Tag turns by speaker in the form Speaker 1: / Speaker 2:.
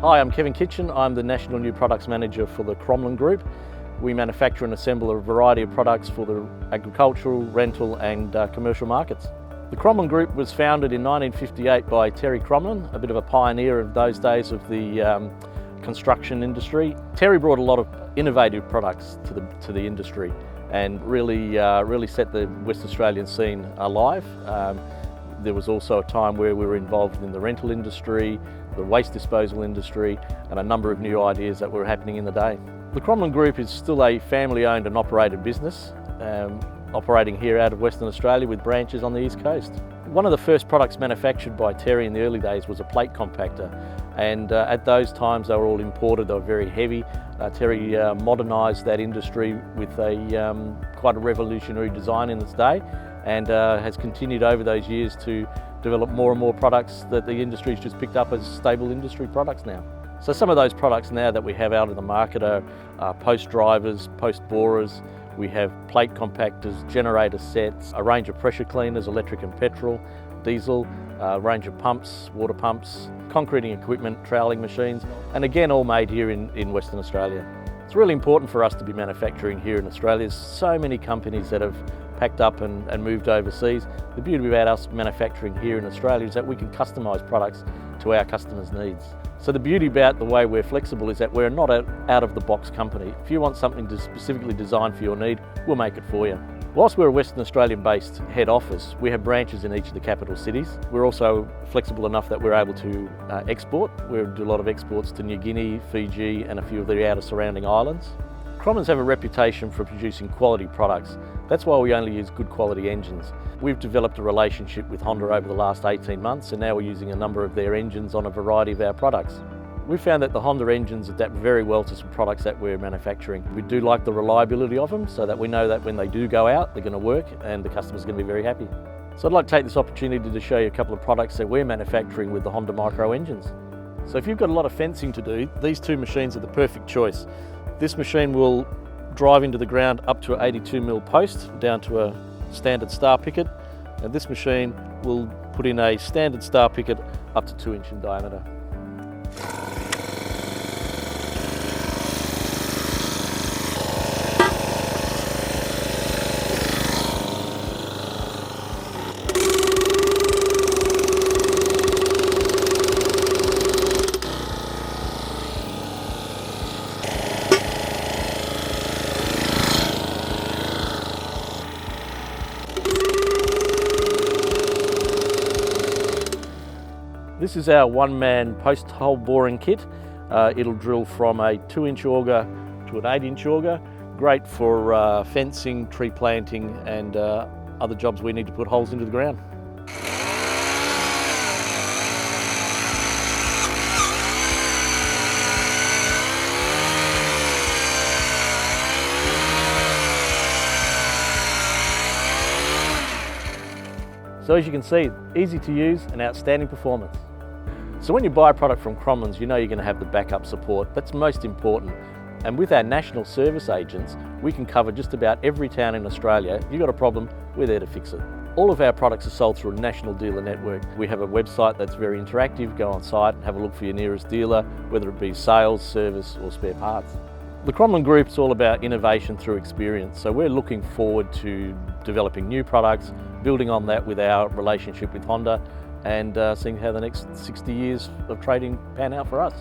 Speaker 1: Hi, I'm Kevin Kitchen. I'm the National New Products Manager for the Crommelin Group. We manufacture and assemble a variety of products for the agricultural, rental and commercial markets. The Crommelin Group was founded in 1958 by Terry Crommelin, a bit of a pioneer of those days of the construction industry. Terry brought a lot of innovative products to the industry and really set the West Australian scene alive. There was also a time where we were involved in the rental industry, the waste disposal industry, and a number of new ideas that were happening in the day. The Crommelin Group is still a family-owned and operated business, operating here out of Western Australia with branches on the East Coast. One of the first products manufactured by Terry in the early days was a plate compactor, and at those times they were all imported. They were very heavy. Terry modernised that industry with quite a revolutionary design in its day, and has continued over those years to develop more and more products that the industry's just picked up as stable industry products now. So some of those products now that we have out in the market are post drivers, post borers. We have plate compactors, generator sets, a range of pressure cleaners, electric and petrol, diesel, a range of pumps, water pumps, concreting equipment, troweling machines, and again all made here in Western Australia. It's really important for us to be manufacturing here in Australia. There's so many companies that have packed up and moved overseas. The beauty about us manufacturing here in Australia is that we can customise products to our customers' needs. So the beauty about the way we're flexible is that we're not an out-of-the-box company. If you want something specifically designed for your need, we'll make it for you. Whilst we're a Western Australian-based head office, we have branches in each of the capital cities. We're also flexible enough that we're able to export. We do a lot of exports to New Guinea, Fiji and a few of the outer surrounding islands. Crommelins have a reputation for producing quality products. That's why we only use good quality engines. We've developed a relationship with Honda over the last 18 months and now we're using a number of their engines on a variety of our products. We've found that the Honda engines adapt very well to some products that we're manufacturing. We do like the reliability of them so that we know that when they do go out, they're going to work and the customer's going to be very happy. So I'd like to take this opportunity to show you a couple of products that we're manufacturing with the Honda micro engines. So if you've got a lot of fencing to do, these two machines are the perfect choice. This machine will drive into the ground up to an 82mm post down to a standard star picket, and this machine will put in a standard star picket up to 2 inch in diameter. This is our one-man post-hole boring kit. It'll drill from a 2-inch auger to an 8-inch auger. Great for fencing, tree planting and other jobs we need to put holes into the ground. So as you can see, easy to use and outstanding performance. So when you buy a product from Crommelins, you know you're going to have the backup support. That's most important. And with our national service agents, we can cover just about every town in Australia. If you've got a problem, we're there to fix it. All of our products are sold through a national dealer network. We have a website that's very interactive. Go on site and have a look for your nearest dealer, whether it be sales, service or spare parts. The Crommelin Group is all about innovation through experience. So we're looking forward to developing new products, building on that with our relationship with Honda and seeing how the next 60 years of trading pan out for us.